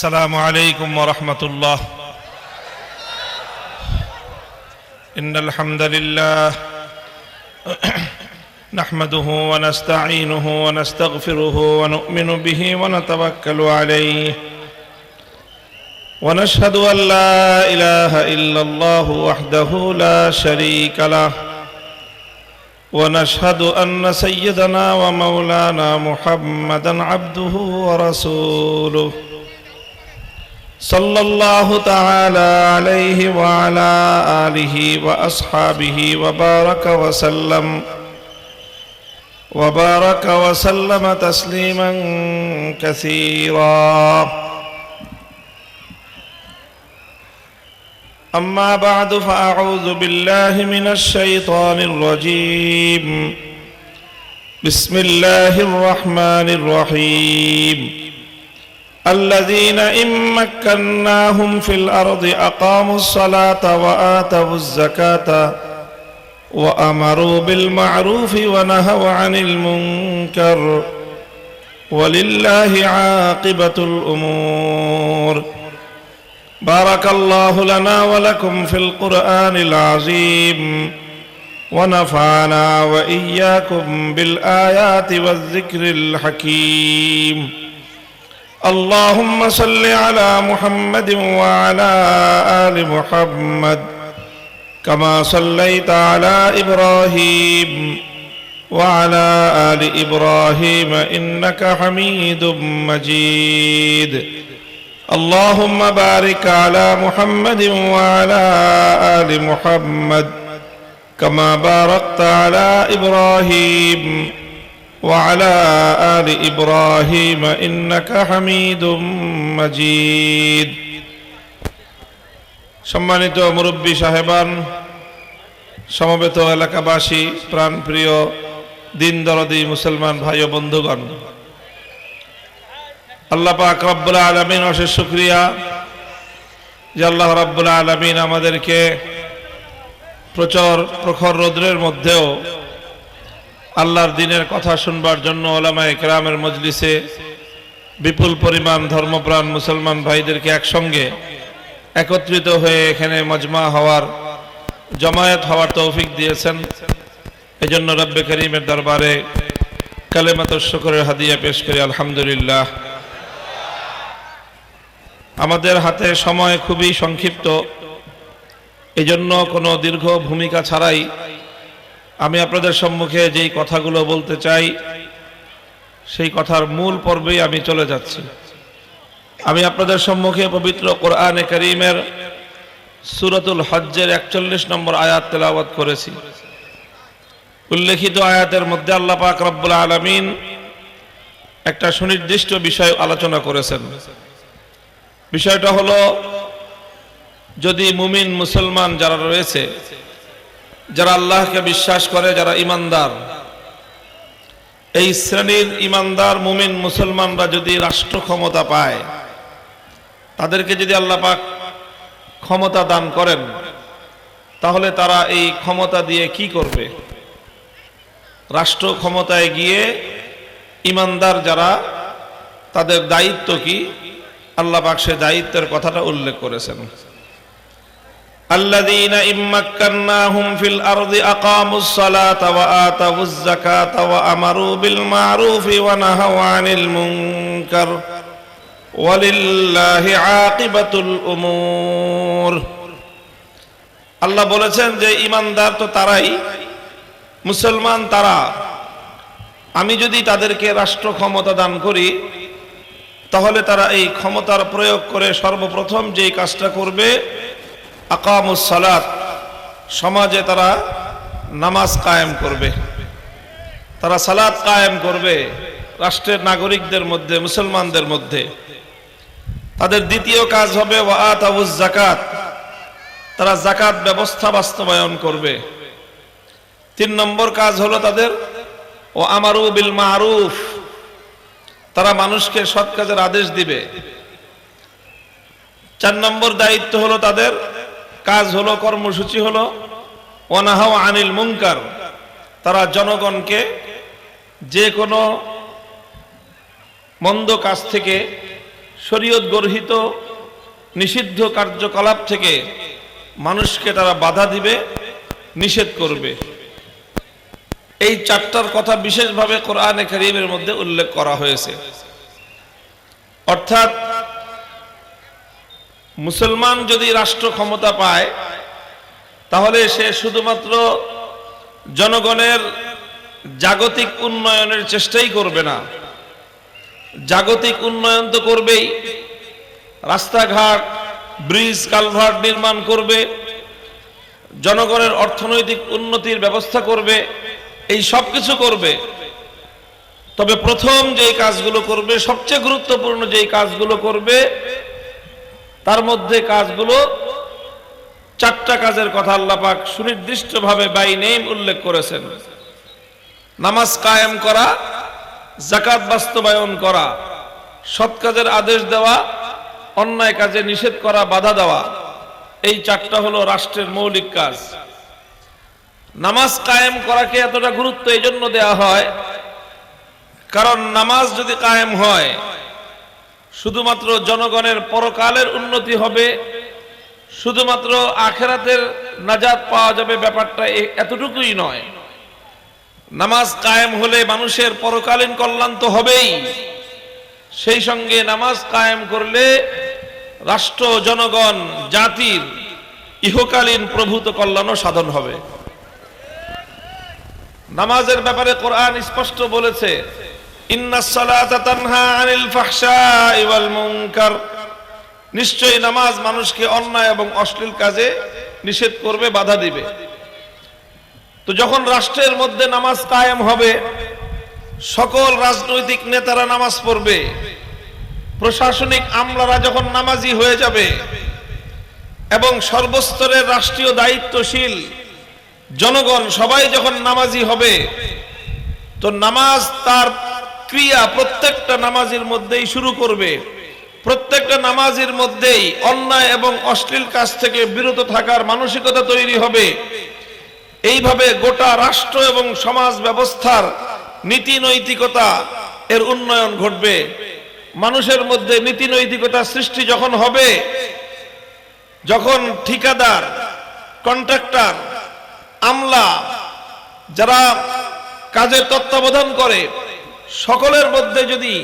السلام عليكم ورحمة الله. إن الحمد لله نحمده ونستعينه ونستغفره ونؤمن به ونتوكل عليه ونشهد أن لا إله إلا الله وحده لا شريك له ونشهد أن سيدنا ومولانا محمدا عبده ورسوله صلى الله تعالى عليه وعلى آله وأصحابه وبارك وسلم تسليما كثيرا. أما بعد فأعوذ بالله من الشيطان الرجيم. بسم الله الرحمن الرحيم. الذين إن مكناهم في الأرض أقاموا الصلاة وآتوا الزكاة وأمروا بالمعروف ونهوا عن المنكر ولله عاقبة الأمور. بارك الله لنا ولكم في القرآن العظيم ونفعنا وإياكم بالآيات والذكر الحكيم. اللهم صل على محمد وعلى آل محمد كما صليت على إبراهيم وعلى آل إبراهيم إنك حميد مجيد. اللهم بارك على محمد وعلى آل محمد كما باركت على إبراهيم وعلى آل إبراهيم إنك حميد مجيد. সম্মানিত মুরব্বী সাহেবান, সমবেত এলাকাবাসী, প্রাণপ্রিয় দিন দরদি মুসলমান ভাই ও বন্ধুগণ, আল্লাহ পাক রব্বুল আলামিন অশেষ শুকরিয়া যে আল্লাহ রব্বুল আলামিন আমাদেরকে প্রখর রৌদ্রের মধ্যেও আল্লাহর দ্বীনের কথা শুনবার জন্য উলামায়ে কেরামের মজলিসে বিপুল পরিমাণ ধর্মপ্রাণ মুসলমান ভাইদেরকে একসঙ্গে একত্রিত হয়ে এখানে মজমা হওয়ার, জমায়েত হওয়ার তৌফিক দিয়েছেন। এজন্য রব্বে করিমের দরবারে কালেমাতুশ শুকরের হাদিয়া পেশ করি আলহামদুলিল্লাহ। আমাদের হাতে সময় খুবই সংক্ষিপ্ত, এজন্য কোনো দীর্ঘ ভূমিকা ছাড়াই আমি আপনাদের সম্মুখে যেই কথাগুলো বলতে চাই সেই কথার মূল পর্বেই আমি চলে যাচ্ছি। আমি আপনাদের সম্মুখে পবিত্র কোরআনে কারীমের সূরাতুল হজ্জের 41 নম্বর আয়াত তেলাওয়াত করেছি। উল্লেখিত আয়াতের মধ্যে আল্লাহ পাক রব্বুল আলামিন একটা সুনির্দিষ্ট বিষয় আলোচনা করেছেন। বিষয়টা হলো, যদি মুমিন মুসলমান যারা রয়েছে, যারা আল্লাহকে বিশ্বাস করে, যারা ঈমানদার, এই শ্রেণীর ঈমানদার মুমিন মুসলমানরা যদি রাষ্ট্র ক্ষমতা পায়, তাদেরকে যদি আল্লাহ পাক ক্ষমতা দান করেন, তাহলে তারা এই ক্ষমতা দিয়ে কি করবে? রাষ্ট্র ক্ষমতায় গিয়ে ঈমানদার যারা, তাদের দায়িত্ব কি? আল্লাহ পাক সে দায়িত্বের কথাটা উল্লেখ করেছেন। الذين إن مكناهم في الأرض أقاموا الصلاة وآتوا الزكاة وأمروا بالمعروف ونهوا عن المنكر ولله عاقبة الأمور. আল্লাহ বলেছেন যে ঈমানদার তো তারাই, মুসলমান তারা, আমি যদি তাদেরকে রাষ্ট্র ক্ষমতা দান করি, তাহলে তারা এই ক্ষমতার প্রয়োগ করে সর্বপ্রথম যেই কাজটা করবে, আকামুস সালাত, সমাজে তারা নামাজ কায়েম করবে, তারা সালাত কায়েম করবে রাষ্ট্রের নাগরিকদের মধ্যে, মুসলমানদের মধ্যে। তাদের দ্বিতীয় কাজ হবে ওয়া আতাউজ যাকাত, তারা যাকাত ব্যবস্থা বাস্তবায়ন করবে। 3 নম্বর কাজ হলো তাদের ও আমারু বিল মারুফ, তারা মানুষকে সৎ কাজের আদেশ দিবে। 4 নম্বর দায়িত্ব হলো তাদের, কাজ হলো, কর্মসূচি হলো ওয়ানাহাউ আনিল মুনকার, তারা জনগণকে যে কোনো মন্দ কাজ থেকে শরীয়ত গর্হিত নিষিদ্ধ কার্যকলাপ থেকে মানুষকে তারা বাধা দিবে, নিষেধ করবে। এই চারটার কথা বিশেষভাবে কোরআনে কারীমের মধ্যে উল্লেখ করা হয়েছে। অর্থাৎ মুসলমান যদি রাষ্ট্র ক্ষমতা পায় তাহলে সে শুধুমাত্র জনগণের জাগতিক উন্নয়নের চেষ্টাই করবে না, জাগতিক উন্নয়ন তো করবেই, রাস্তাঘাট, ব্রিজ, কালভার্ট নির্মাণ করবে, জনগণের অর্থনৈতিক উন্নতির ব্যবস্থা করবে, এই সব কিছু করবে। তবে প্রথম যেই কাজগুলো করবে, সবচেয়ে গুরুত্বপূর্ণ যেই কাজগুলো করবে, তার মধ্যে কাজগুলো চারটা কাজের কথা আল্লাহ পাক সুনির্দিষ্টভাবে বাই নেম উল্লেখ করেছেন। নামাজ কায়েম করা, যাকাত বাস্তবায়ন করা, সৎ কাজের আদেশ দেওয়া, অন্যায় কাজে নিষেধ করা, বাধা দেওয়া, এই চারটা হলো রাষ্ট্রের মৌলিক কাজ। নামাজ কায়েম করাকে এতটা গুরুত্ব এই জন্য দেওয়া হয় কারণ নামাজ যদি কায়েম হয় শুধুমাত্র জনগণের পরকালের উন্নতি হবে, শুধুমাত্র আখিরাতের নাজাত পাওয়া যাবে, ব্যাপারটা এতটুকুই নয়। নামাজ কায়েম হলে মানুষের পরকালীন কল্যাণ তো হবেই, সেই সঙ্গে নামাজ কায়েম করলে রাষ্ট্র, জনগণ, জাতির ইহকালীন প্রভূত কল্যাণও সাধন হবে। নামাজের ব্যাপারে কোরআন স্পষ্ট বলেছে, ইন্নাস সালাতা তানহা আনিল ফাহশাই ওয়াল মুনকার, নিশ্চয়ই নামাজ মানুষকে অন্যায় এবং অশ্লীল কাজে নিষেধ করবে, বাধা দিবে। তো যখন রাষ্ট্রের মধ্যে নামাজ কায়েম হবে, সকল রাজনৈতিক নেতারা নামাজ পড়বে, প্রশাসনিক আমলারা যখন নামাজি হয়ে যাবে এবং সর্বস্তরের রাষ্ট্রীয় দায়িত্বশীল জনগণ সবাই যখন নামাজি হবে, তো নামাজ তার ক্রিয়া প্রত্যেকটা নামাজের মধ্যেই শুরু করবে। প্রত্যেকটা নামাজের মধ্যেই অন্যায় এবং অশ্লীল কাজ থেকে বিরত থাকার মানসিকতা তৈরি হবে। এইভাবে গোটা রাষ্ট্র এবং সমাজ ব্যবস্থার নীতি নৈতিকতা এর উন্নয়ন ঘটবে। মানুষের মধ্যে নীতি নৈতিকতা সৃষ্টি যখন হবে, যখন ঠিকাদার, কন্ট্রাক্টর, আমলা, যারা কাজের তত্ত্বাবধান করে, সকলের মধ্যে যদি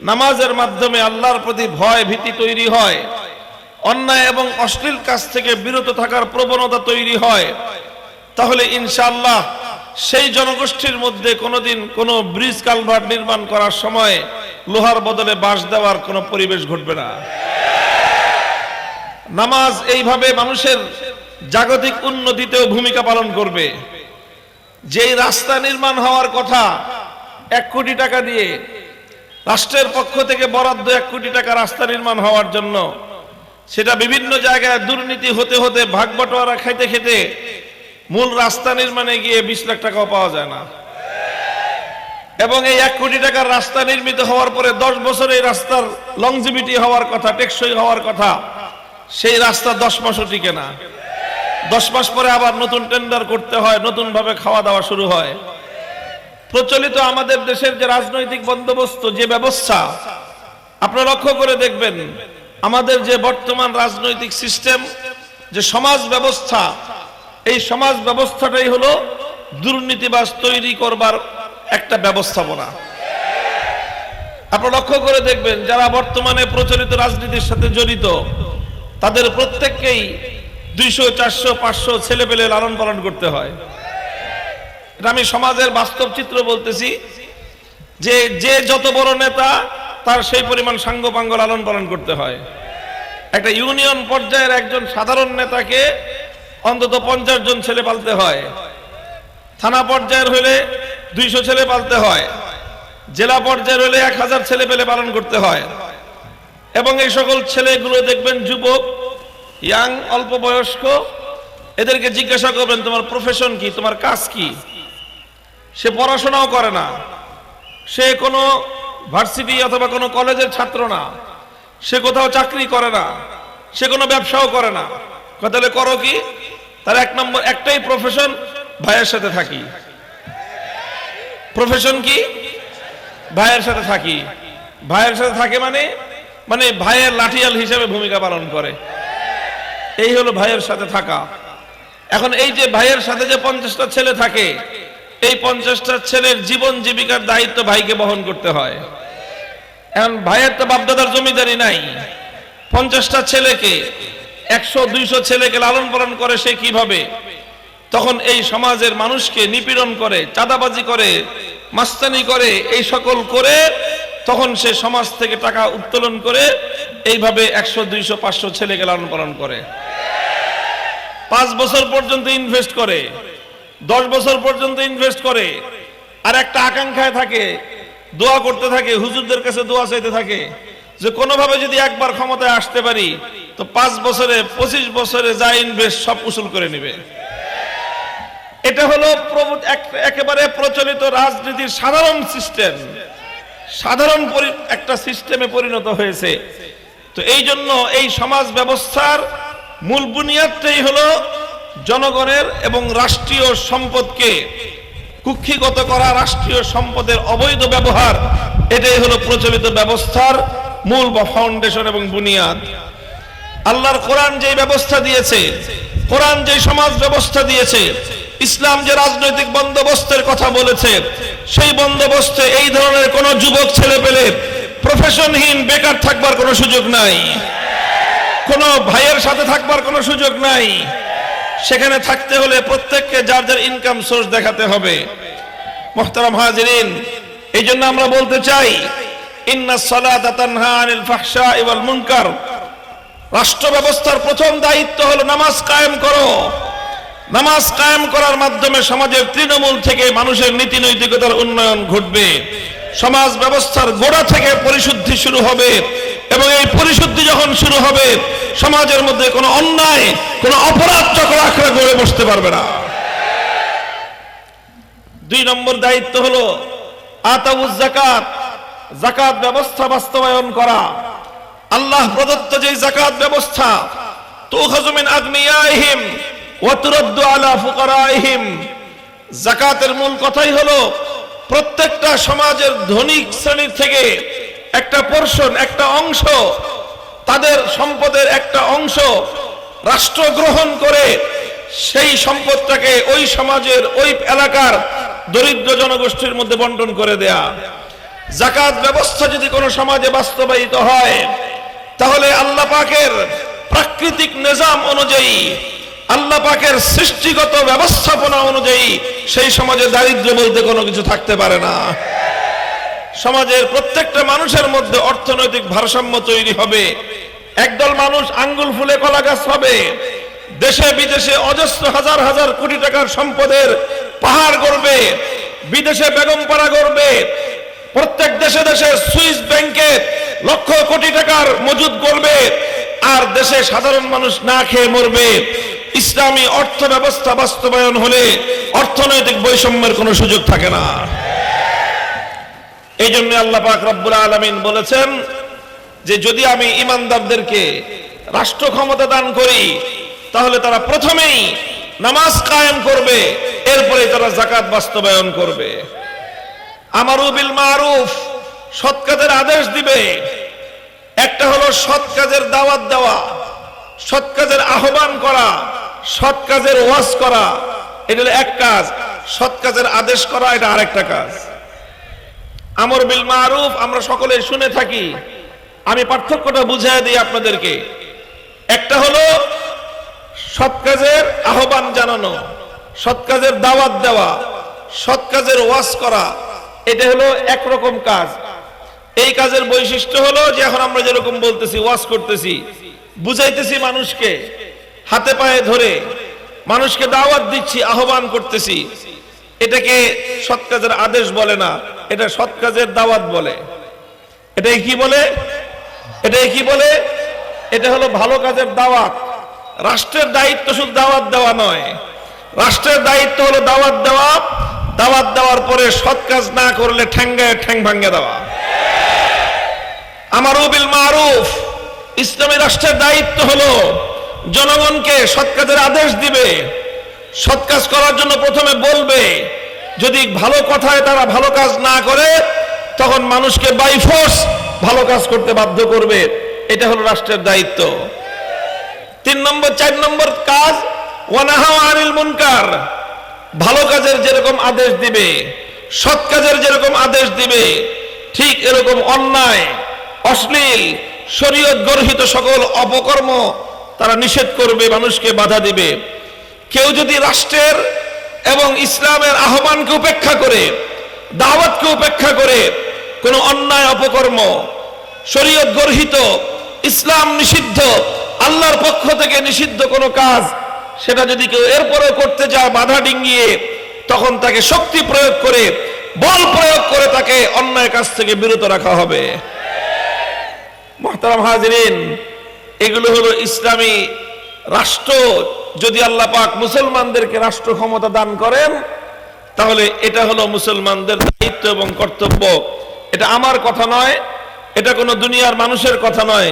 নামাজের মাধ্যমে আল্লাহর প্রতি ভয় ভীতি তৈরি হয়, অন্যায় এবং অশ্লীল কাজ থেকে বিরত থাকার প্রবণতা তৈরি হয়, তাহলে ইনশাআল্লাহ সেই জনগোষ্ঠীর মধ্যে কোনোদিন কোনো ব্রিজ কালভার্ট নির্মাণ করার সময় লোহার বদলে বাঁশ দেওয়ার কোনো পরিবেশ ঘটবে না। নামাজ এইভাবে মানুষের জাগতিক উন্নতিতেও ভূমিকা পালন করবে। যেই রাস্তা নির্মাণ হওয়ার কথা 1 কোটি টাকা দিয়ে, রাষ্ট্রের পক্ষ থেকে বরাদ্দ 1 কোটি টাকা রাস্তা নির্মাণ হওয়ার জন্য, সেটা বিভিন্ন জায়গায় দুর্নীতি হতে হতে ভাগ বটোয়ারা খেতে খেতে মূল রাস্তা নির্মাণে গিয়ে 20 লাখ টাকাও পাওয়া যায় না। এবং এই 1 কোটি টাকার রাস্তা নির্মিত হওয়ার পরে 10 বছর এই রাস্তার লংজিভিটি হওয়ার কথা, টেকসই হওয়ার কথা, সেই রাস্তা 10 মাসও টিকে না। 10 মাস পরে আবার নতুন টেন্ডার করতে হয়, নতুন ভাবে খাওয়া দাওয়া শুরু হয়। প্রচলিত আমাদের দেশের যে রাজনৈতিক বন্দোবস্ত, যে ব্যবস্থা, আপনারা লক্ষ্য করে দেখবেন আমাদের যে বর্তমান রাজনৈতিক সিস্টেম, যে সমাজ ব্যবস্থা, এই সমাজ ব্যবস্থাটাই হলো দুর্নীতিবাজ তৈরি করবার একটা ব্যবস্থাপনা। আপনারা লক্ষ্য করে দেখবেন যারা বর্তমানে প্রচলিত রাজনীতির সাথে জড়িত, তাদের প্রত্যেককেই 200, 400, 500 ছেলে পেলে লালন পালন করতে হয়। এটা আমি সমাজের বাস্তব চিত্র বলতেছি, যে যে যত বড় নেতা তার সেই পরিমাণ সাঙ্গপাঙ্গ লালন পালন করতে হয়। একটা ইউনিয়ন পর্যায়ের একজন সাধারণ নেতাকে অন্তত 50 জন ছেলে পালতে হয়, থানা পর্যায়ের হলে 200 ছেলে পালতে হয়, জেলা পর্যায়ের হলে 1000 ছেলে পেলে পালন করতে হয়। এবং এই সকল ছেলেগুলো দেখবেন যুবক, ইয়াং, অল্প বয়স্ক। এদেরকে জিজ্ঞাসা করবেন তোমার প্রফেশন কি, তোমার কাজ কি? সে পড়াশোনাও করে না, সে কোনো ভার্সিটি অথবা কোনো কলেজের ছাত্র না, সে কোথাও চাকরি করে না, সে কোনো ব্যবসাও করে না। তাহলে করো কি? তার 1 নম্বর একটাই প্রফেশন, ভাইয়ের সাথে থাকি। প্রফেশন কি? ভাইয়ের সাথে থাকি। ভাইয়ের সাথে থাকে মানে মানে ভাইয়ের লাঠিয়াল হিসেবে ভূমিকা পালন করে। এই হলো ভাইয়ের সাথে থাকা। এখন এই যে ভাইয়ের সাথে যে 50টা ছেলে থাকে, এই 50টা ছেলের জীবন জীবিকার দায়িত্ব ভাইকে বহন করতে হয়। এখন ভাইয়ের তো বাপদাদার জমিদারি নাই। 50টা ছেলেকে 100-200 ছেলেকে লালন পালন করে সে কিভাবে? তখন এই সমাজের মানুষকে নিপীড়ন করে, চাঁদাবাজি করে, মাস্তানি করে, এই সকল করে তখন সে সমাজ থেকে টাকা উত্তোলন করে এইভাবে 100-200-500 ছেলেকে লালন পালন করে। 5 বছর পর্যন্ত ইনভেস্ট করে, 10 বছর পর্যন্ত ইনভেস্ট করে, আর একটা আকাঙ্ক্ষায় থাকে, দোয়া করতে থাকে, হুজুরদের কাছে দোয়া চাইতে থাকে যে কোনোভাবে যদি একবার ক্ষমতায় আসতে পারি তো 5 বছরে 25 বছরে যা ইনভেস্ট সব উসুল করে নেবে। এটা হলো একেবারে প্রচলিত রাজনীতির সাধারণ সিস্টেম, সাধারণ একটা সিস্টেমে পরিণত হয়েছে। তো এই জন্য এই সমাজ ব্যবস্থার মূল বুনিয়াদটাই হলো জনগণের এবং রাষ্ট্রীয় সম্পদকে কুক্ষিগত করা, রাষ্ট্রীয় সম্পদের অবৈধ ব্যবহার। এটাই হলো প্রচলিত ব্যবস্থার মূল বা ফাউন্ডেশন এবং বুনিয়াদ। আল্লাহর কোরআন যে ব্যবস্থা দিয়েছে, কোরআন যে সমাজ ব্যবস্থা দিয়েছে, ইসলাম যে রাজনৈতিক বন্দোবস্তের কথা বলেছে, সেই বন্দোবস্তে এই ধরনের কোন যুবক ছেলে পেলে প্রফেশনহীন বেকার থাকবার কোনো সুযোগ নাই, কোন ভাইয়ের সাথে থাকবার কোনো সুযোগ নাই। সেখানে থাকতে হলে প্রত্যেককে যার যার ইনকাম সোর্স দেখাতে হবে। মুহতারাম হাজিরিন, এই জন্য আমরা বলতে চাই ইন্নাস সালাতা তানহা আনিল ফাহশাই ওয়াল মুনকার। রাষ্ট্র ব্যবস্থার প্রথম দায়িত্ব হলো নামাজ কায়েম করো। নামাজ কায়েম করার মাধ্যমে সমাজের তৃণমূল থেকে মানুষের নীতি নৈতিকতার উন্নয়ন ঘটবে। সমাজ ব্যবস্থার গোড়া থেকে পরিশুদ্ধি শুরু হবে, এবং এই পরিশুদ্ধি যখন শুরু হবে সমাজের মধ্যে কোনো অন্যায়, কোনো অপরাধ চক্র আঁকড়ে গড়ে বসতে পারবে না। 2 নম্বর দায়িত্ব হলো আতাউজ যাকাত, যাকাত ব্যবস্থা বাস্তবায়ন করা। আল্লাহ প্রদত্ত যে যাকাত ব্যবস্থা, তুখাযু মিন আগনিয়াইহিম ওয়া তুরাদ্দু আলা ফুকারাইহিম, যাকাতের মূল কথাই হলো প্রত্যেকটা সমাজের ধনী শ্রেণীর থেকে একটা পোরশন, একটা অংশ, তাদের সম্পদের একটা অংশ রাষ্ট্র গ্রহণ করে সেই সম্পদটাকে ওই সমাজের, ওই এলাকার দরিদ্র জনগোষ্ঠীর মধ্যে বন্টন করে দেয়া। যাকাত ব্যবস্থা যদি কোনো সমাজে বাস্তবায়িত হয় তাহলে আল্লাহ পাকের প্রাকৃতিক নিজাম অনুযায়ী, আল্লাহ পাকের সৃষ্টিগত ব্যবস্থাপনা অনুযায়ী সেই সমাজে দারিদ্র্য বলতে কোনো কিছু থাকতে পারে না। সমাজের প্রত্যেকটা মানুষের মধ্যে অর্থনৈতিক ভারসাম্য তৈরি হবে। একদল মানুষ আঙ্গুল ফুলে কলা গাছ হবে, দেশে বিদেশে অজস্র হাজার হাজার কোটি টাকার সম্পদের পাহাড় গড়বে, বিদেশে বেগমপাড়া গড়বে, প্রত্যেক দেশে দেশে সুইস ব্যাংকে লক্ষ কোটি টাকার মজুদ করবে, আর দেশে সাধারণ মানুষ না খেয়ে মরবে। ইসলামী অর্থ ব্যবস্থা বাস্তবায়ন হলে অর্থনৈতিক বৈষম্যের কোনো সুযোগ থাকে না। এই জন্য আল্লাহ পাক রব্বুল আলামিন বলেছেন যে যদি আমি ইমানদারদেরকে রাষ্ট্র ক্ষমতা দান করি তাহলে তারা প্রথমেই নামাজ কায়েম করবে, এরপরে তারা যাকাত বাস্তবায়ন করবে। আমারু বিল মারুফ, সৎ কাজের আদেশ দিবে। একটা হলো সৎ কাজের দাওয়াত দেওয়া, সৎ কাজের আহ্বান করা, সৎ কাজের ওয়াজ করা, এটা হলো এক কাজ। সৎ কাজের আদেশ করা এটা আরেকটা কাজ। আমর বিল মারুফ আমরা সকলে শুনে থাকি, আমি পার্থক্যটা বুঝিয়ে দিই আপনাদেরকে। একটা হলো সৎ কাজের আহ্বান জানানো, সৎ কাজের দাওয়াত দেওয়া, সৎ কাজের ওয়াজ করা, এটা হলো একরকম কাজ। এই কাজের বৈশিষ্ট্য হলো যে এখন আমরা যেরকম বলতেছি, ওয়াজ করতেছি, বুঝাইতেছি মানুষকে, হাতে পায়ে ধরে মানুষকে দাওয়াত দিচ্ছি, আহ্বান করতেছি, এটাকে সৎ কাজের আদেশ বলে না, এটা সৎ কাজের দাওয়াত বলে। এটাই কি বলে? এটাই কি বলে? এটা হলো ভালো কাজের দাওয়াত। রাষ্ট্রের দায়িত্ব শুধু দাওয়াত দেওয়া নয়, রাষ্ট্রের দায়িত্ব হলো দাওয়াত দেওয়া, দাওয়াত দেওয়ার পরে সৎ কাজ না করলে ঠ্যাঙ্গায় ঠ্যাং ভাঙ্গে দেওয়া। আমারু বিল মারুফ, ইসলামী রাষ্ট্রের দায়িত্ব হলো জনগণকে সৎ কাজের আদেশ দিবে, সৎ কাজ করার জন্য প্রথমে বলবে। যদি ভালো কথায় তারা ভালো কাজ না করে তখন মানুষকে বাই ফোর্স ভালো কাজ করতে বাধ্য করবে, এটা হলো রাষ্ট্রের দায়িত্ব। 3 নম্বর 4 নম্বর কাজ ওয়ানাহা আনিল মুনকার, ভালো কাজের যেরকম আদেশ দিবে, সৎ কাজের যেরকম আদেশ দিবে, ঠিক এরকম অন্যায়, অশ্লীল, শরীয়ত গর্হিত সকল অপকর্ম তারা নিষেধ করবে, মানুষকে বাধা দিবে। কেউ যদি রাষ্ট্রের এবং ইসলামের আহ্বানকে উপেক্ষা করে, দাওয়াতকে উপেক্ষা করে কোনো অন্যায় অপকর্ম, শরীয়ত গর্হিত, ইসলাম নিষিদ্ধ, আল্লাহর পক্ষ থেকে নিষিদ্ধ কোনো কাজ, সেটা যদি কেউ এরপরেও করতে যায় বাধা ডিঙ্গিয়ে, তখন তাকে শক্তি প্রয়োগ করে, বল প্রয়োগ করে তাকে অন্যায় কাজ থেকে বিরত রাখা হবে। মুহতারাম হাজিরিন, এগুলো হলো ইসলামী রাষ্ট্র। যদি আল্লাহ পাক মুসলমানদেরকে রাষ্ট্র ক্ষমতা দান করেন, তাহলে এটা হলো মুসলমানদের দায়িত্ব এবং কর্তব্য। এটা আমার কথা নয়, এটা কোনো দুনিয়ার মানুষের কথা নয়,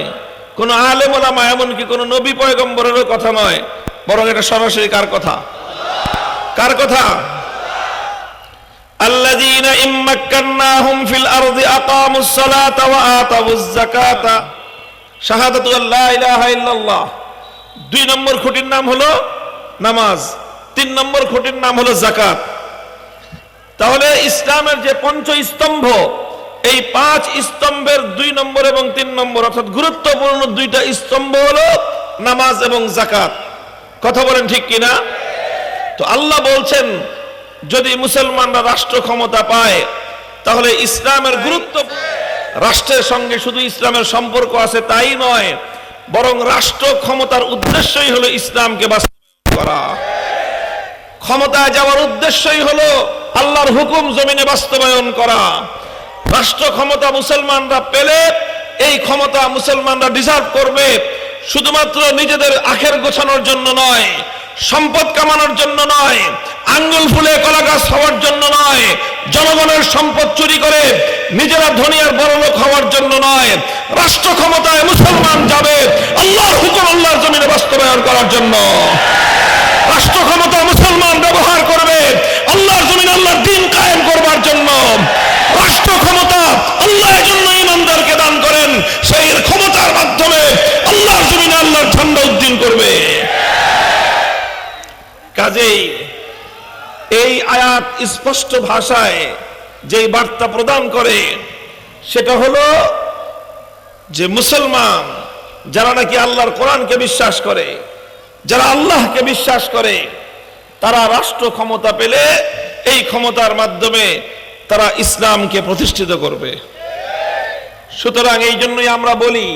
কোনো আলেম ওলামা এমনকি কোনো নবী পয়গম্বরেরও কথা নয়, বরং এটা সরাসরি কার কথা? কার কথা? আল্লাযীনা ইম্মাক্কান্নাহুম ফিল আরদি আকামুস সালাতা ওয়া আতাউয যাকাতা শাহাদাতু আল্লা ইলাহা ইল্লাল্লাহ। 2 নম্বর খুঁটির নাম হলো নামাজ, 3 নম্বর খুঁটির নাম হলো যাকাত। তাহলে ইসলামের যে পঞ্চ স্তম্ভ, এই 5 স্তম্ভের 2 নম্বর এবং 3 নম্বর অর্থাৎ গুরুত্বপূর্ণ 2টা স্তম্ভ হলো নামাজ এবং যাকাত। কথা বলেন ঠিক কিনা? তো আল্লাহ বলছেন যদি মুসলমানরা রাষ্ট্র ক্ষমতা পায়, তাহলে ইসলামের গুরুত্ব, রাষ্ট্রের সঙ্গে শুধু ইসলামের সম্পর্ক আছে তাই নয়, বরং রাষ্ট্র ক্ষমতার উদ্দেশ্যই হলো ইসলামকে বাস্তবায়ন করা। ক্ষমতায় যাওয়ার উদ্দেশ্যই হলো আল্লাহর হুকুম জমিনে বাস্তবায়ন করা। রাষ্ট্র ক্ষমতা মুসলমানরা পেলে এই ক্ষমতা মুসলমানরা ডিজার্ভ করবে শুধুমাত্র নিজেদের আখের গোছানোর জন্য নয়, সম্পদ কামানোর জন্য নয়, আঙ্গুল ফুলে কলা গাছ হওয়ার জন্য নয়, জনগণের সম্পদ চুরি করে নিজেরা ধনী আর বড়লোক হওয়ার জন্য নয়। রাষ্ট্র ক্ষমতায় মুসলমান যাবে আল্লাহর হুকুম আল্লাহর জমিনে বাস্তবায়ন করার জন্য। রাষ্ট্র ক্ষমতা মুসলমান ব্যবহার করবে আল্লাহর জমিনে আল্লাহর দ্বীন কায়েম করবার জন্য। রাষ্ট্র ক্ষমতা আল্লাহর জন্য ইমানদারকে দান করেন, সেই ক্ষমতার মাধ্যমে আল্লাহর জমিনে আল্লাহর ঝান্ডা উদ্দিন করবে। কাজেই এই আয়াত স্পষ্ট ভাষায় যেই বার্তা প্রদান করে সেটা হলো যে মুসলমান যারা নাকি আল্লাহর কোরআনকে বিশ্বাস করে, যারা আল্লাহকে বিশ্বাস করে, তারা রাষ্ট্র ক্ষমতা পেলে এই ক্ষমতার মাধ্যমে তারা ইসলামকে প্রতিষ্ঠিত করবে। সুতরাং এই জন্যই আমরা বলি,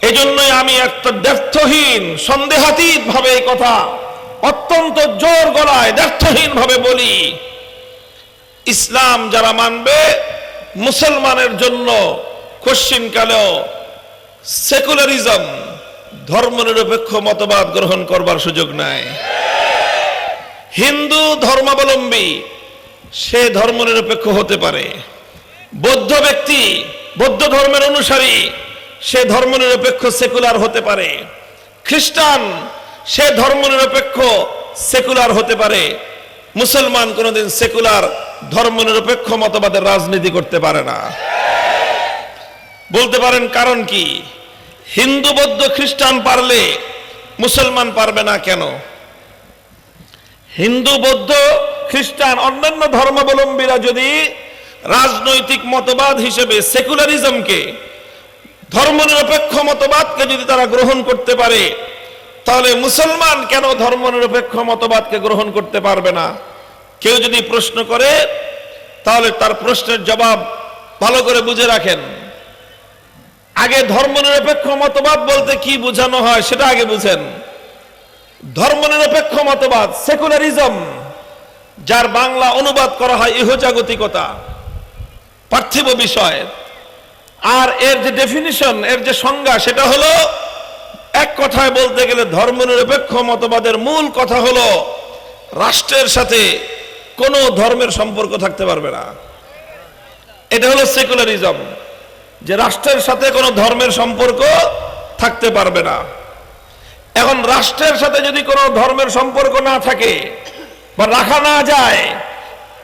এই জন্যই আমি একটা দ্ব্যর্থহীন সন্দেহাতীত ভাবে এই কথা অত্যন্ত জোর গলায় দ্ব্যর্থহীন ভাবে বলি, ইসলাম যারা মানবে মুসলমানের জন্য কশ্চিনকালেও সেকুলারিজম, ধর্মনিরপেক্ষ মতবাদ গ্রহণ করবার সুযোগ নাই। হিন্দু ধর্মাবলম্বী সে ধর্মনিরপেক্ষ হতে পারে, বৌদ্ধ ব্যক্তি, বৌদ্ধ ধর্মের অনুসারী সে ধর্মনিরপেক্ষ সেকুলার হতে পারে, খ্রিস্টান সে ধর্মনিরপেক্ষ সেকুলার হতে পারে। মুসলমান কোনোদিন সেকুলার ধর্মনিরপেক্ষ মতবাদের রাজনীতি করতে পারে না। বলতে পারেন কারণ কি? হিন্দু বৌদ্ধ খ্রিস্টান পারলে মুসলমান পারবে না কেন? হিন্দু বৌদ্ধ খ্রিস্টান অন্যান্য ধর্মাবলম্বীরা যদি রাজনৈতিক মতবাদ হিসেবে সেকুলারিজমকে, ধর্মনিরপেক্ষ মতবাদকে যদি তারা গ্রহণ করতে পারে, তাহলে মুসলমান কেন ধর্মনিরপেক্ষ মতবাদকে গ্রহণ করতে পারবে না? কেউ যদি প্রশ্ন করে তাহলে তার প্রশ্নের জবাব ভালো করে বুঝে রাখেন। আগে ধর্মনিরপেক্ষ মতবাদ বলতে কি বোঝানো হয় সেটা আগে বুঝেন। ধর্মনিরপেক্ষ মতবাদ সেকুলারিজম, যার বাংলা অনুবাদ করা হয় ইহজাগতিকতা, পার্থিব বিষয়, আর এর যে ডেফিনিশন, এর যে সংজ্ঞা, সেটা হলো এক কথায় বলতে গেলে ধর্মনিরপেক্ষ মতবাদের মূল কথা হলো রাষ্ট্রের সাথে কোনো ধর্মের সম্পর্ক থাকতে পারবে না। এটা হলো সেকুলারিজম, যে রাষ্ট্রের সাথে কোনো ধর্মের সম্পর্ক থাকতে পারবে না। এখন রাষ্ট্রের সাথে যদি কোনো ধর্মের সম্পর্ক না থাকে বা রাখা না যায়,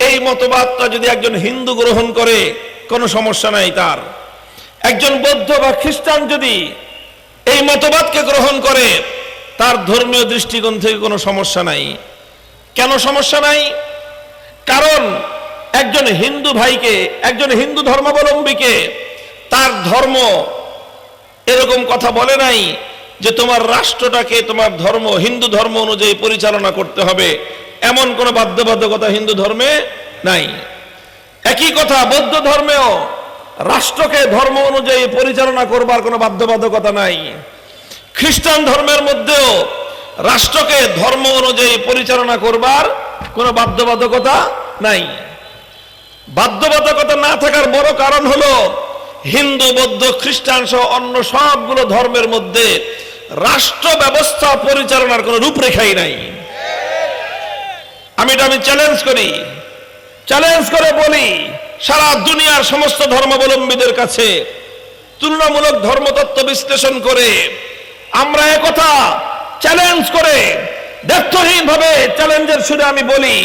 এই মতবাদটা যদি একজন হিন্দু গ্রহণ করে কোনো সমস্যা নাই তার। একজন বৌদ্ধ বা খ্রিস্টান যদি এই মতবাদকে গ্রহণ করে, তার ধর্মীয় দৃষ্টিকোণ থেকে কোনো সমস্যা নাই। কেন সমস্যা নাই? কারণ একজন হিন্দু ভাইকে, একজন হিন্দু ধর্মাবলম্বীকে তার ধর্ম এরকম কথা বলে নাই যে তোমার রাষ্ট্রটাকে তোমার ধর্ম, হিন্দু ধর্ম অনুযায়ী পরিচালনা করতে হবে, এমন কোনো বাধ্যবাধকতা হিন্দু ধর্মে নাই। একই কথা বৌদ্ধ ধর্মেও রাষ্ট্রকে ধর্ম অনুযায়ী পরিচালনা করবার কোনো বাধ্যবাধকতা নাই। খ্রিস্টান ধর্মের মধ্যেও রাষ্ট্রকে ধর্ম অনুযায়ী পরিচালনা করবার কোনো বাধ্যবাধকতা নাই। বাধ্যবাধকতা না থাকার বড় কারণ হলো হিন্দু, বৌদ্ধ, খ্রিস্টান সহ অন্য সবগুলো ধর্মের মধ্যে রাষ্ট্র ব্যবস্থা পরিচালনার কোনো রূপরেখাই নাই। আমি চ্যালেঞ্জ করি, চ্যালেঞ্জ করে বলি সারা দুনিয়ার সমস্ত ধর্মাবলম্বীদের কাছে তুলনামূলক ধর্মতত্ত্ব বিশ্লেষণ করে আমরা একথা চ্যালেঞ্জ করে ব্যর্থহীন ভাবে চ্যালেঞ্জের সুরে আমি বলি,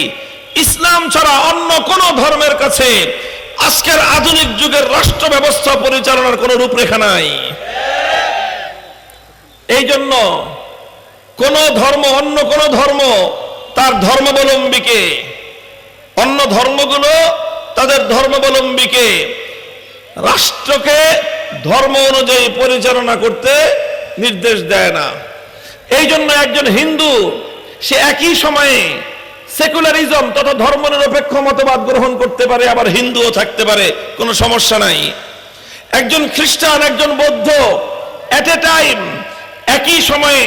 ইসলাম ছাড়া অন্য কোন ধর্মের কাছে আজকের আধুনিক যুগের রাষ্ট্র ব্যবস্থা পরিচালনার কোন রূপরেখা নাই। এই জন্য কোন ধর্ম, অন্য কোন ধর্ম তার ধর্মাবলম্বীকে, অন্য ধর্মগুলো তাদের ধর্মাবলম্বীকে রাষ্ট্রকে ধর্ম অনুযায়ী পরিচালনা করতে নির্দেশ দেয় না। এই জন্য একজন হিন্দু সে একই সময়ে সেকুলারিজম তথা ধর্মনিরপেক্ষ মতবাদ গ্রহণ করতে পারে, আবার হিন্দুও থাকতে পারে, কোনো সমস্যা নাই। একজন খ্রিস্টান, একজন বৌদ্ধ এট এ টাইম একই সময়ে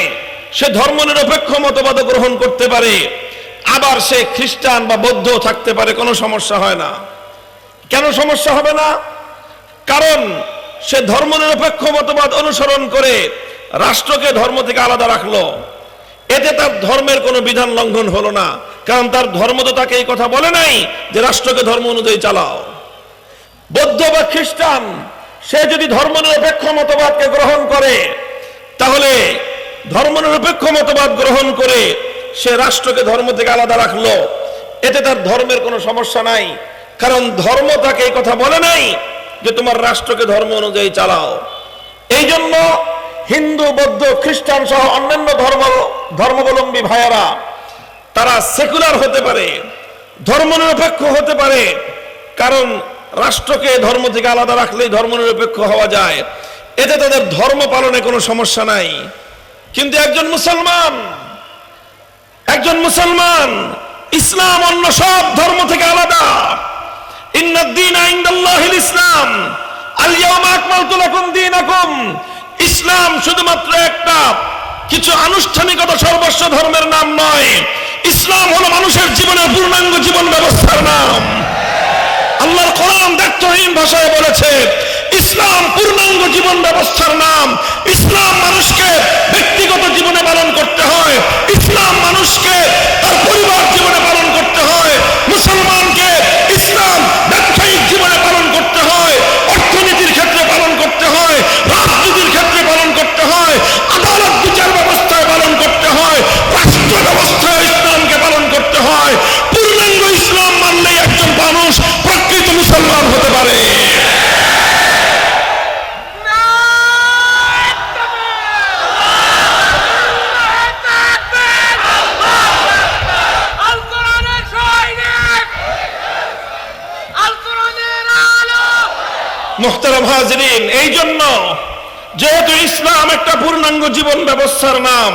সে ধর্মনিরপেক্ষ মতবাদ গ্রহণ করতে পারে, আবার সে খ্রিস্টান বা বৌদ্ধ থাকতে পারে, কোনো সমস্যা হয় না। কেন সমস্যা হবে না? কারণ সে ধর্মনিরপেক্ষ মতবাদ অনুসরণ করে রাষ্ট্রকে ধর্ম থেকে আলাদা রাখলো, এতে তার ধর্মের কোনো বিধান লঙ্ঘন হলো না। কারণ তার ধর্ম তো তাকে এই কথা বলে নাই যে রাষ্ট্রকে ধর্ম অনুযায়ী চালাও। বৌদ্ধ বা খ্রিস্টান সে যদি ধর্মনিরপেক্ষ মতবাদকে গ্রহণ করে, তাহলে ধর্মনিরপেক্ষ মতবাদ গ্রহণ করে সে রাষ্ট্রকে ধর্ম থেকে আলাদা রাখলো, এতে তার ধর্মের কোনো সমস্যা নাই। কারণ ধর্ম তাকে এই কথা বলে নাই যে তোমার রাষ্ট্রকে ধর্ম অনুযায়ী চালাও। এই জন্য হিন্দু, বৌদ্ধ, খ্রিস্টান সহ অন্যান্য ধর্মাবলম্বী ভাইয়েরা তারা সেকুলার হতে পারে, ধর্মনিরপেক্ষ হতে পারে, কারণ রাষ্ট্রকে ধর্ম থেকে আলাদা রাখলেই ধর্মনিরপেক্ষ হওয়া যায়, এতে তাদের ধর্ম পালনে কোনো সমস্যা নাই। কিন্তু একজন মুসলমান ইসলাম অন্য সব ধর্ম থেকে আলাদা। ইন্নাদ-দীনা ইনদাল্লাহিল ইসলাম, আল ইয়াওমা আকমালতু লাকুম দীনাকুম। ইসলাম শুধুমাত্র একটা কিছু আনুষ্ঠানিকতা সর্বস্ব ধর্মের নাম নয়, ইসলাম হলো মানুষের জীবনের পূর্ণাঙ্গ জীবন ব্যবস্থার নাম। আল্লাহর কোরআন দ্ব্যর্থহীন ভাষায় বলেছে ইসলাম পূর্ণাঙ্গ জীবন ব্যবস্থার নাম। ইসলাম মানুষকে ব্যক্তিগত জীবনে পালন করতে হয়, ইসলাম মানুষকে তার পরিবার জীবনে পালন করতে হয়, মুসলমানকে ইসলাম ব্যবসায়িক জীবনে পালন করতে হয়, অর্থনীতির ক্ষেত্রে পালন করতে হয়, রাজনীতির ক্ষেত্রে পালন করতে হয়, আদালত বিচার ব্যবস্থায় পালন করতে হয়, রাষ্ট্র ব্যবস্থায় ইসলামকে পালন করতে হয়। পূর্ণাঙ্গ ইসলাম মানলেই একজন মানুষ প্রকৃত মুসলমান হতে পারে। মুহতারাম হাজিরিন, এই জন্য যেহেতু ইসলাম একটা পূর্ণাঙ্গ জীবন ব্যবস্থার নাম,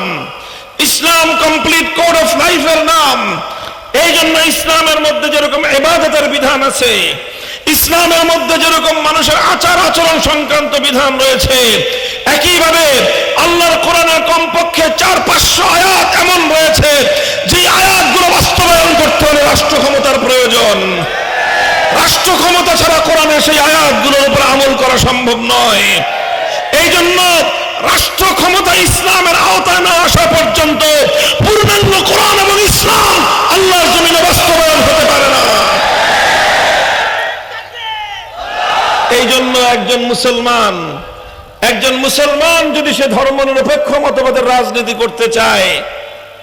ইসলাম কমপ্লিট কোড অফ লাইফের নাম, এই জন্য ইসলামের মধ্যে যেরকম ইবাদতের বিধান আছে, ইসলামের মধ্যে যেরকম মানুষের আচার আচরণ সংক্রান্ত বিধান রয়েছে, একইভাবে আল্লাহর কোরআনের কমপক্ষে 400-500 আয়াত এমন রয়েছে যে আয়াতগুলো বাস্তবায়ন করতে হলে রাষ্ট্র ক্ষমতার প্রয়োজন। রাষ্ট্র ক্ষমতা ছাড়া কোরআনের সেই আয়াতগুলোর উপর আমল করা সম্ভব নয়। এই জন্য রাষ্ট্র ক্ষমতা ইসলামের আওতায় না আসা পর্যন্ত পূর্ণাঙ্গ কোরআন এবং ইসলাম আল্লাহর জমিনে বাস্তবায়ন হতে পারে না। এই জন্য একজন মুসলমান যদি সে ধর্মনিরপেক্ষ মতবাদের রাজনীতি করতে চায়,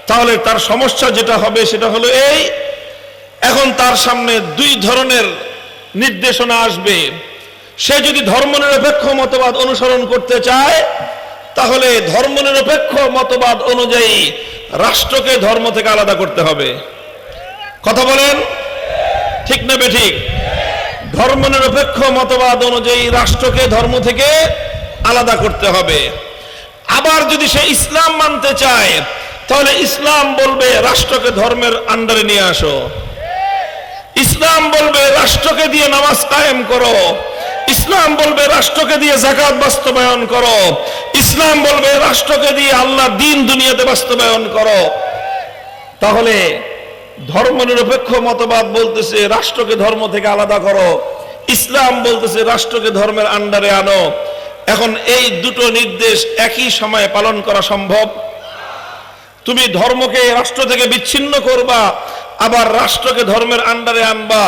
তাহলে তার সমস্যা যেটা হবে সেটা হলো এই, এখন তার সামনে দুই ধরনের নির্দেশনা আসবে। সে যদি ধর্মনিরপেক্ষ মতবাদ অনুসরণ করতে চায় তাহলে ধর্মনিরপেক্ষ মতবাদ অনুযায়ী রাষ্ট্রকে ধর্ম থেকে আলাদা করতে হবে। কথা বলেন, ঠিক না বেঠিক? ধর্মনিরপেক্ষ মতবাদ অনুযায়ী রাষ্ট্রকে ধর্ম থেকে আলাদা করতে হবে। আবার যদি সে ইসলাম মানতে চায় তাহলে ইসলাম বলবে রাষ্ট্রকে ধর্মের আন্ডারে নিয়ে আসো। ইসলাম বলবে রাষ্ট্রকে দিয়ে নামাজ কায়েম করো। ইসলাম বলবে রাষ্ট্রকে দিয়ে যাকাত বাস্তবায়ন করো। ইসলাম বলবে রাষ্ট্রকে দিয়ে আল্লাহর দ্বীন দুনিয়াতে বাস্তবায়ন করো। তাহলে ধর্মনিরপেক্ষ মতবাদ বলতেছে রাষ্ট্রকে ধর্ম থেকে আলাদা করো, ইসলাম বলতেছে রাষ্ট্রকে ধর্মের আন্ডারে আনো। এখন এই দুটো নির্দেশ একই সময়ে পালন করা সম্ভব? তুমি ধর্মকে রাষ্ট্র থেকে বিচ্ছিন্ন করবা, আবার রাষ্ট্রকে ধর্মের আন্ডারে আনবা,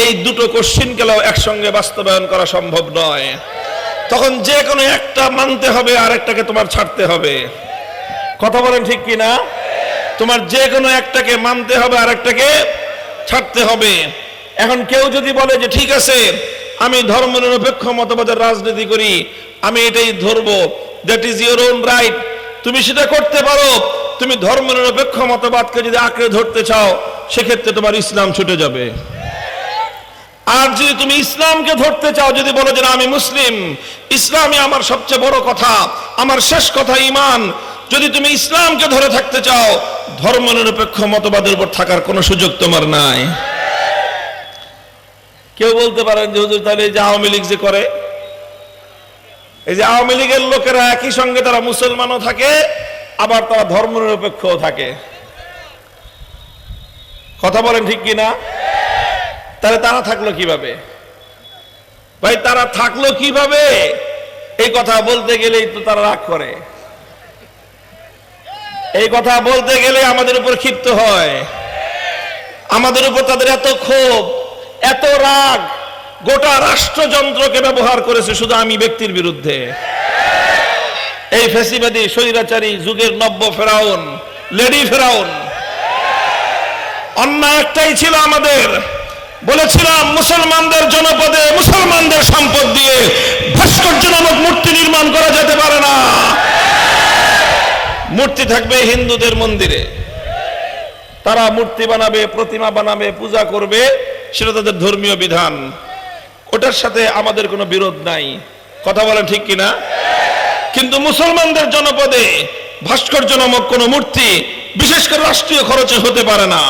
এই দুটো কোশ্চিন গেলেও একসঙ্গে বাস্তবায়ন করা সম্ভব নয়। তখন যে কোনো একটা মানতে হবে, আরেকটাকে তোমার ছাড়তে হবে। কথা বলেন ঠিক কিনা? তোমার যে কোনো একটাকে মানতে হবে, আরেকটাকে ছাড়তে হবে। এখন কেউ যদি বলে যে ঠিক আছে আমি ধর্মনিরপেক্ষ মতবাদের রাজনীতি করি, আমি এটাই ধরবো, that is your own right, তুমি সেটা করতে পারো। তুমি ধর্মনিরপেক্ষ মতবাদকে যদি আঁকড়ে ধরতে চাও সেক্ষেত্রে তোমার ইসলাম ছুটে যাবে। আর যদি তুমি ইসলামকে ধরতে চাও, যদি বলো যে না আমি মুসলিম, ইসলামই আমার সবচেয়ে বড় কথা, আমার শেষ কথা ঈমান, যদি তুমি ইসলামকে ধরে থাকতে চাও ধর্মনিরপেক্ষ মতবাদের উপর থাকার কোনো সুযোগ তোমার নাই। কেউ বলতে পারেন যে হুজুর তাহলে এই যে আওয়ামী লীগ যে করে, এই যে আওয়ামী লীগের লোকেরা একই সঙ্গে তারা মুসলমানও থাকে আবার তারা ধর্মনিরপেক্ষও থাকে। কথা বলেন ঠিক কিনা? তাহলে তারা থাকলো কিভাবে? ভাই তারা থাকলো কিভাবে এই কথা বলতে গেলেই তো তারা রাগ করে। এই কথা বলতে গেলে আমাদের উপর ক্ষিপ্ত হয়, আমাদের উপর তাদের এত ক্ষোভ, এত রাগ, গোটা রাষ্ট্রযন্ত্রকে ব্যবহার করেছে শুধু আমি ব্যক্তির বিরুদ্ধে। এই ফ্যাসিবাদী স্বৈরাচারী যুগের নব্য ফেরাউন, লেডি ফেরাউন। অন্যায় একটাই ছিল আমাদের, বলেছিলাম মুসলমানদের জনপদে মুসলমানদের সম্পদ দিয়ে ভাস্কর্য নামক মূর্তি নির্মাণ করা যেতে পারে না। মূর্তি থাকবে হিন্দুদের মন্দিরে, তারা মূর্তি বানাবে, প্রতিমা বানাবে, পূজা করবে, সেটা তাদের ধর্মীয় বিধান, ওটার সাথে আমাদের কোনো বিরোধ নাই। কথা বলেন ঠিক কিনা? কিন্তু মুসলমানদের জনপদে ভাস্কর্য নামক কোনো মূর্তি বিশেষ করে রাষ্ট্রীয় খরচে হতে পারে না।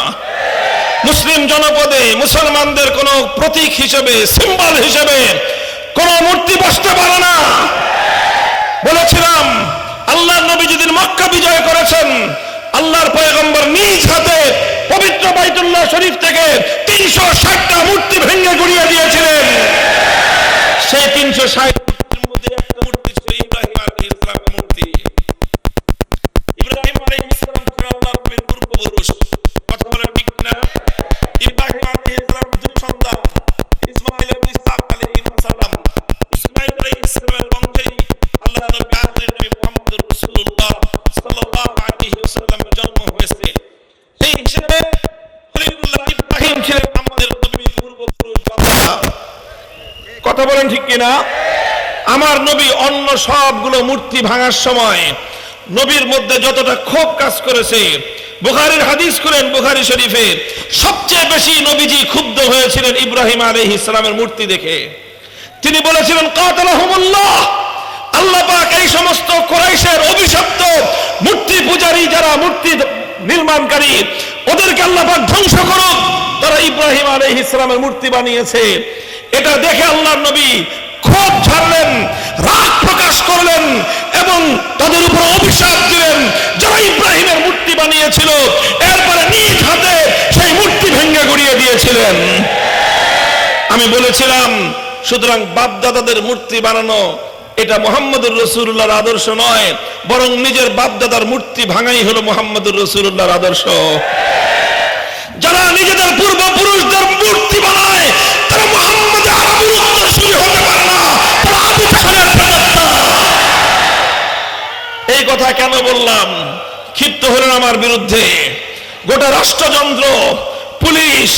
মুসলিম জনপদে মুসলমানদের কোনো প্রতীক হিসেবে, সিম্বল হিসেবে কোনো মূর্তি বসতে পারে না। বলেছিলাম আল্লাহর নবী যেদিন মক্কা বিজয় করেছেন, আল্লাহর পয়গম্বর নিজ হাতে পবিত্র বাইতুল্লাহ শরীফ থেকে 360টা মূর্তি ভেঙে গুড়িয়ে দিয়েছিলেন। সেই 360 মূর্তির মধ্যে একটা মূর্তি ছিল ইব্রাহিম আলাইহিস সালামের মূর্তি। ইব্রাহিম আলাইহিস সালাম ছিলেন আল্লাহর নবীর পূর্বপুরুষ। কথা বলেন ঠিক না? ইব্রাহিম আলাইহিস সালামের দুই সন্তান ইসমাঈল এবং ইসহাক আলাইহিস সালাম, ইসমাঈল আলাইহিস সালামের বংশেই আল্লাহর নবী আখির নবী মুহাম্মদুর রাসূলুল্লাহ সাল্লাল্লাহু আলাইহি ওয়াসাল্লামের জন্ম হয়েছে। এই হিসেবে খলিলুল্লাহ ইব্রাহিম ছিলেন আমাদের নবীর পূর্বপুরুষ। কথা বলেন ঠিক কিনা? আমার নবী অন্য সবগুলো মূর্তি ভাঙার সময় নবীর মধ্যে যতটা ক্ষোভ কাজ করেছে, বুখারীর হাদিস করেন বুখারী শরীফে, সবচেয়ে বেশি নবীজি ক্ষুব্ধ হয়েছিলেন ইব্রাহিম আলাইহিস সালামের মূর্তি দেখে। তিনি বলেছিলেন কাতালাহুমুল্লাহ, আল্লাহ পাক এই সমস্ত কুরাইশের অভিশপ্ত মূর্তি পূজারী যারা মূর্তি নির্মাণকারী ওদেরকে আল্লাহ পাক ধ্বংস করুক, তারা ইব্রাহিম আলাইহিস সালামের মূর্তি বানিয়েছে। এটা দেখে আল্লাহর নবী ক্ষোভ ঝাড়লেন, রাগ প্রকাশ করলেন এবং তাদের উপর অভিশাপ দিলেন যারা ইব্রাহিমের মূর্তি বানিয়েছিল। এরপরে নিজ হাতে সেই মূর্তি ভেঙে গুড়িয়ে দিয়েছিলেন। আমি বলেছিলাম সুতরাং বাপদাদাদের মূর্তি বানানো এটা মুহাম্মদুর রাসূলুল্লাহর আদর্শ নয়, বরং নিজের বাপদাদার মূর্তি ভাঙাই হলো মুহাম্মদুর রাসূলুল্লাহর আদর্শ। যারা নিজেদের পূর্বপুরুষদের মূর্তি বানায় তারা মুহাম্মদ আরবীর উত্তরসূরি হতে পারে না, তারা আবু জাহলের প্রেতাত্মা। এই কথা কেন বললাম? ক্ষিপ্ত হলেন আমার বিরুদ্ধে গোটা রাষ্ট্রযন্ত্র, police,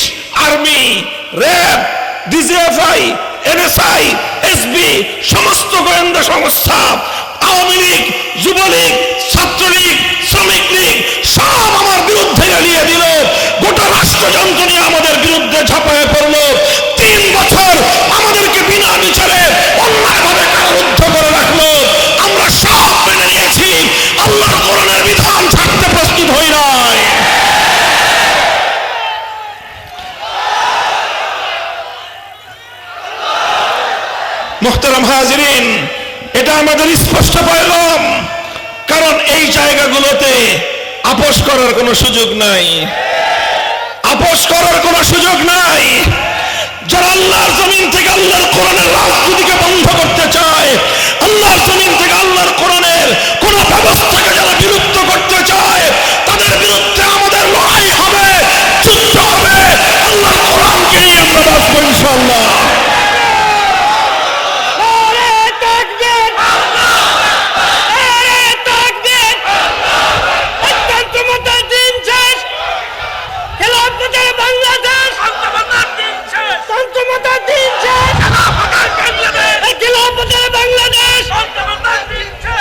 army, RAB, DGFI NSI, SB, সমস্ত গোয়েন্দা সংস্থা, আওয়ামী লীগ, যুবলীগ, ছাত্রলীগ, শ্রমিক লীগ সব আমার বিরুদ্ধে জ্বালিয়ে দিল। গোটা রাষ্ট্রযন্ত্র নিয়ে আমাদের বিরুদ্ধে ঝাঁপায়ে পড়লো। 3 বছর আমাদেরকে বিনা বিচারে অন্যায়ভাবে কারারুদ্ধ করে রাখলো। আমরা সব মেনে নিয়েছি, আল্লাহর কোরআনের বিধান ছাড়তে প্রস্তুত হই নাই। মুহতারাম হাজিরিন, এটা আমাদের স্পষ্ট পয়গাম। কারণ এই জায়গাগুলোতে আপোষ করার কোনো সুযোগ নাই, আপোষ করার কোনো সুযোগ নাই। যারা আল্লাহর জমিন থেকে আল্লাহর কোরআনের রাজনীতিকে বন্ধ করতে চায়, আল্লাহর জমিন থেকে আল্লাহর কোরআনের কোন ব্যবস্থাকে যারা বিলুপ্ত করতে চায়, তাদের বিরুদ্ধে আমাদের লড়াই হবে, যুদ্ধ হবে। আল্লাহর কোরআনকে নিয়ে আমরা বাঁচবো ইনশাআল্লাহ।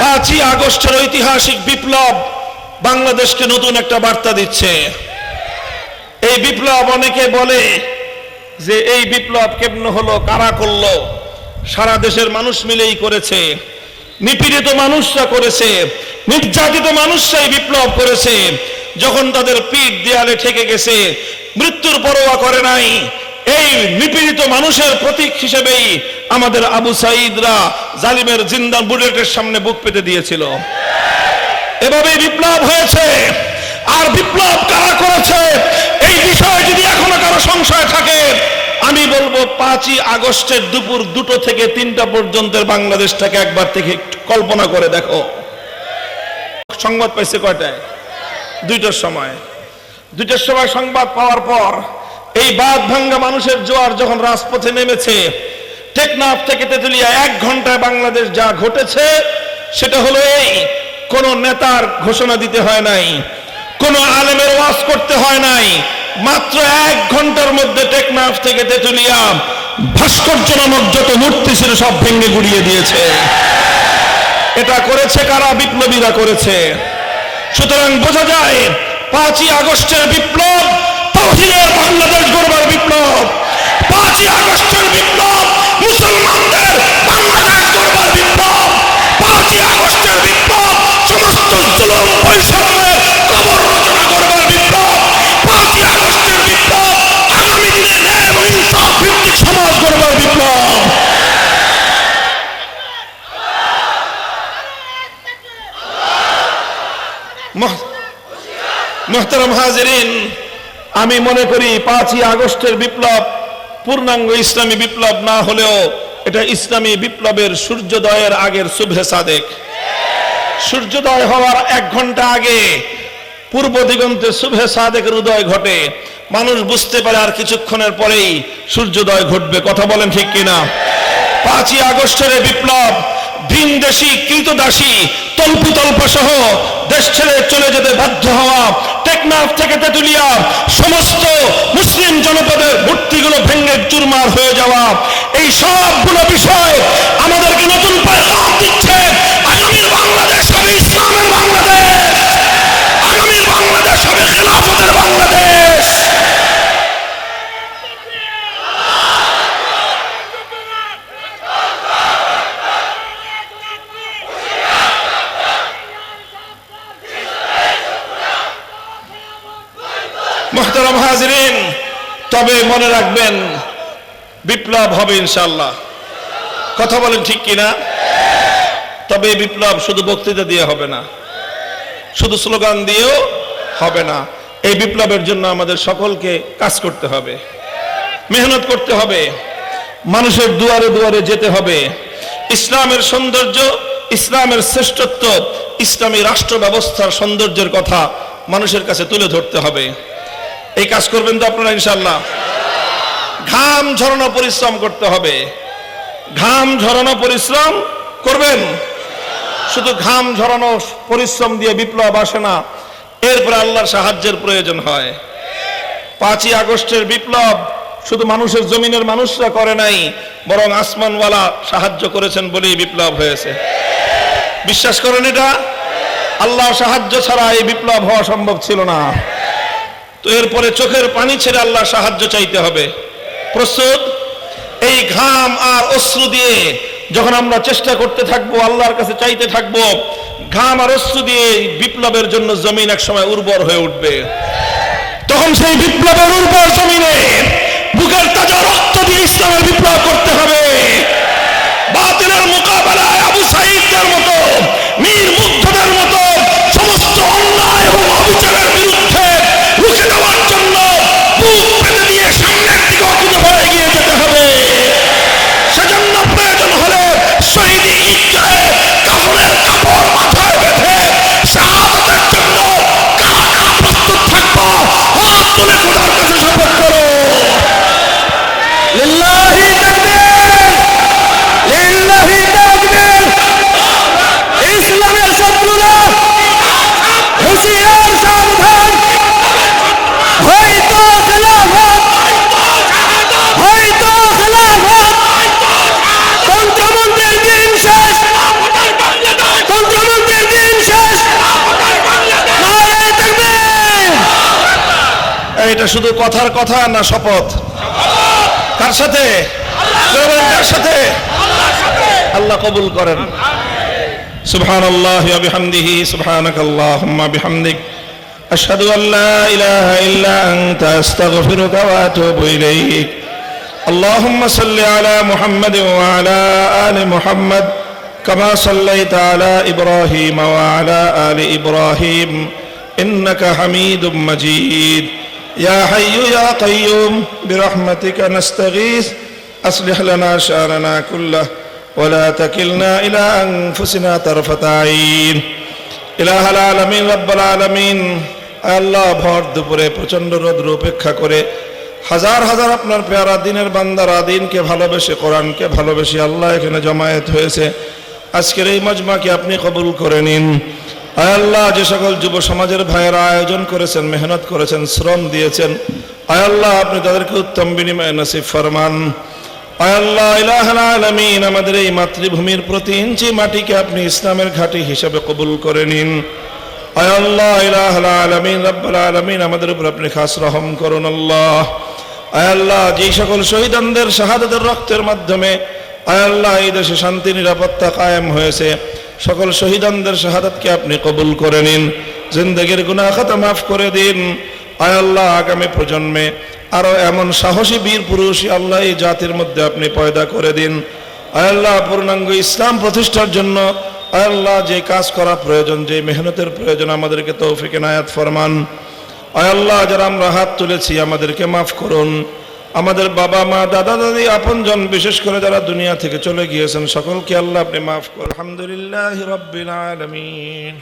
পাঁচই আগস্টের ঐতিহাসিক বিপ্লব বাংলাদেশকে নতুন একটা বার্তা দিচ্ছে। এই বিপ্লব, অনেকে বলে যে এই বিপ্লব কেমন হলো, কারা করলো? সারা দেশের মানুষ মিলেই করেছে, নিপীড়িত মানুষরা করেছে, নির্যাতিত মানুষরাই বিপ্লব করেছে। যখন তাদের পিঠ দেয়ালে ঠেকে গেছে, মৃত্যুর পরোয়া করে নাই। এই নিপীড়িত মানুষের প্রতীক হিসেবেই আমাদের আবু সাঈদরা জালিমের জিন্দা বুলেটের সামনে বুক পেতে দিয়েছিল। এভাবে বিপ্লব হয়েছে। আর বিপ্লব কারা করেছে এই বিষয়ে যদি এখনো কারো সংশয় থাকে, আমি বলবো 5ই আগস্টের দুপুর 2টো থেকে 3টা পর্যন্ত বাংলাদেশটাকে একবার থেকে কল্পনা করে দেখো। সংবাদ পাইছে কয়টায়? 2টার সময়। 2টার সময় সংবাদ পাওয়ার পর এই বাঁধ ভাঙ্গা মানুষের জোয়ার যখন রাজপথে নেমেছে, টেকনাফ থেকে তেতুলিয়া 1 ঘন্টায় বাংলাদেশ যা ঘটেছে সেটা হলো এই, কোন নেতার ঘোষণা দিতে হয় নাই, কোন আলেমের ওয়াজ করতে হয় নাই। মাত্র 1 ঘন্টার মধ্যে টেকনাফ থেকে তেতুলিয়া ভাস্কর্য নামক যত মূর্তি ছিল সব ভেঙে গুড়িয়ে দিয়েছে। এটা করেছে কারা? বিপ্লবীরা করেছে। সুতরাং বোঝা যায় 5ই আগস্টের বিপ্লব তাওহীদের বাংলাদেশ গড়বার বিপ্লব। 5ই আগস্টের বিপ্লব মুসলমানদের বাংলাদেশ গড়বার বিপ্লব। 5ই আগস্টের বিপ্লব সমস্ত জুলুম বৈষম্যের কবর রচনা করবার বিপ্লব। 5ই আগস্টের বিপ্লব আগামী দিনে ন্যায় এবং ইনসাফ ভিত্তিক সমাজ গড়বার বিপ্লব। মুহতারাম হাজিরিন, আমি মনে করি 5ই আগস্টের বিপ্লব পূর্ণাঙ্গ ইসলামী বিপ্লব না হলেও এটা ইসলামী বিপ্লবের সূর্যোদয়ের আগের সুবহে সাদেক। সূর্যোদয় হওয়ার 1 ঘন্টা আগে পূর্ব দিগন্তে সুবহে সাদেকের উদয় ঘটে। মানুষ বুঝতে পারে আর কিছুক্ষণের পরেই সূর্যোদয় ঘটবে। কথা বলেন ঠিক কিনা? 5ই আগস্টের বিপ্লব ভিনদেশী, কৃতদাসী, তল্পিতল্পা সহ দেশ ছেড়ে চলে যেতে বাধ্য হওয়া, টেকনাফ থেকে তেতুলিয়া সমস্ত মুসলিম জনপদের মূর্তিগুলো ভেঙে চুরমার হয়ে যাওয়া, এই সবগুলো বিষয় আমাদেরকে নতুন পয়গাম দিচ্ছে। আগামীর বাংলাদেশ হবে ইসলামের বাংলাদেশ, আগামীর বাংলাদেশ হবে খেলাফতের বাংলাদেশ। মুহতারাম হাজিরিন, তবে মনে রাখবেন বিপ্লব হবে ইনশাআল্লাহ। কথা বলেন ঠিক কিনা? তবে বিপ্লব শুধু বক্তৃতা দিয়ে হবে না, শুধু স্লোগান দিয়েও হবে না। এই বিপ্লবের জন্য আমাদের সকলকে কাজ করতে হবে, মেহনত করতে হবে, মানুষের দুয়ারে দুয়ারে যেতে হবে। ইসলামের সৌন্দর্য, ইসলামের শ্রেষ্ঠত্ব, ইসলামী রাষ্ট্র ব্যবস্থার সৌন্দর্যের কথা মানুষের কাছে তুলে ধরতে হবে। এই কাজ করবেন তো আপনারা ইনশাআল্লাহ? ঘাম ঝরানো পরিশ্রম করতে হবে, ঘাম ঝরানো পরিশ্রম করবেন। শুধু ঘাম ঝরানো পরিশ্রম দিয়ে বিপ্লব আসে না, এরপরে আল্লাহর সাহায্যের প্রয়োজন হয়। 5ই আগস্টের বিপ্লব শুধু মানুষের জমিনের মানুষরা করে নাই, বরং আসমানওয়ালা সাহায্য করেছেন বলেই বিপ্লব হয়েছে। বিশ্বাস করেন এটা? আল্লাহ সাহায্য ছাড়া এই বিপ্লব হওয়া সম্ভব ছিল না। তো এরপরে চোখের পানি ছেড়ে আল্লাহ সাহায্য চাইতে হবে। প্রস্তুত? এই ঘাম আর অশ্রু দিয়ে যখন আমরা চেষ্টা করতে থাকবো, আল্লাহর কাছে চাইতে থাকবো, ঘাম আর অশ্রু দিয়ে বিপ্লবের জন্য জমিন এক সময় উর্বর হয়ে উঠবে। তখন সেই বিপ্লবের উর্বর জমিনে বুকের তাজা রক্ত দিয়ে ইসলামের বিপ্লব করতে হবে। বাতিলের মোকাবেলায় আবু সাঈদদের মতো, মীর মুগ্ধদের মতো সমস্ত অন্যায় এবং অবিচারের বিরুদ্ধে রুখে দেওয়ার জন্য বুক পেতে দিয়ে সামনের দিকে অকুত হয়ে এগিয়ে যেতে হবে। সেজন্য প্রয়োজন হলে শহীদি ঈদগাহে কাফনের কাপড় মাথায় বেঁধে শাহাদাতের জন্য কারা কারা প্রস্তুত থাকবো? হাত তুলে খোদার কাছে শপথ করো। লিল্লাহি তাকবীর, লিল্লাহি তাকবীর। ইসলামের শত্রুরা হুঁশিয়ার, সাবধান। হয়তো খেলাফত, হয়তো খেলাফত, তন্ত্রমন্ত্রের দিন শেষ, তন্ত্রমন্ত্রের দিন শেষ। নারে তাকবীর। এটা শুধু কথার কথা না শপথ? কার সাথে? কার সাথে? আল্লাহ কবুল করেন। সুবহানাল্লাহি ওয়া বিহামদিহি, সুবহানাকাল্লাহুম্মা বিহামদিক, আশহাদু আল্লা ইলাহা ইল্লা আনতা, আস্তাগফিরুকা ওয়া আতুবু ইলাইক। আল্লাহুম্মা সাল্লি আলা মুহাম্মাদ ওয়া আলা আলি মুহাম্মাদ কামা সাল্লাইতা আলা ইব্রাহিম ওয়া আলা আলি ইব্রাহিম ইন্নাকা হামিদুম মাজিদ। ইয়া হাইয়্যু ইয়া কাইয়্যুম বিরহমাতিকা নাস্তাগীস আসলিহ লানা শা'নানা কুল্লাহ ওয়া লা তাকিলনা ইলা আনফুসিনা তারফাতা আইন। ইলাহাল আলামিন, রব্বুল আলামিন, আল্লাহ ভর দুপুরে প্রচন্ড রোদ্র উপেক্ষা করে হাজার হাজার আপনার পেয়ারা দিনের বান্দারা দিনকে ভালোবেসে, কোরআনকে ভালোবেসে আল্লাহ এখানে জমায়েত হয়েছে। আজকের এই মজমাকে আপনি কবুল করে নিন। আয় আল্লাহ, যে সকল যুব সমাজের ভাইয়েরা আয়োজন করেছেন, মেহনত করেছেন, শ্রম দিয়েছেন, আয় আল্লাহ আপনি তাদেরকে উত্তম বিনিময় নসিব ফরমান। আয় আল্লাহ ইলাহুল আলামিন, আমাদের এই মাতৃভূমির প্রতি ইঞ্চি মাটিকে আপনি ইসলামের ঘাঁটি হিসাবে কবুল করে নিন। আয় আল্লাহ ইলাহুল আলামিন, রব্বুল আলামিন, আমাদের উপর আপনি খাস রহম করুন আল্লাহ। আয় আল্লাহ, যেই সকল শহীদদের শাহাদাতের রক্তের মাধ্যমে আয় আল্লাহ এই দেশে শান্তি নিরাপত্তা কায়েম হয়েছে, সকল শহীদদের শাহাদাতকে আপনি কবুল করে নিন। জিন্দেগির গুনাহ খাতা মাফ করে দিন। আয় আল্লাহ, আগামী প্রজন্মে আরো এমন সাহসী বীর পুরুষ আল্লাহ এই জাতির মধ্যে আপনি পয়দা করে দিন। আয় আল্লাহ, পূর্ণাঙ্গ ইসলাম প্রতিষ্ঠার জন্য আয় আল্লাহ যে কাজ করা প্রয়োজন, যে মেহনতের প্রয়োজন, আমাদেরকে তৌফিক এনায়েত ফরমান। আয় আল্লাহ, যারা আমরা হাত তুলেছি আমাদেরকে মাফ করুন। আমাদের বাবা মা, দাদা দাদি, আপনজন, বিশেষ করে যারা দুনিয়া থেকে চলে গিয়েছেন সকলকে আল্লাহ আপনি মাফ করুন। আলহামদুলিল্লাহি রাব্বিল আলামিন।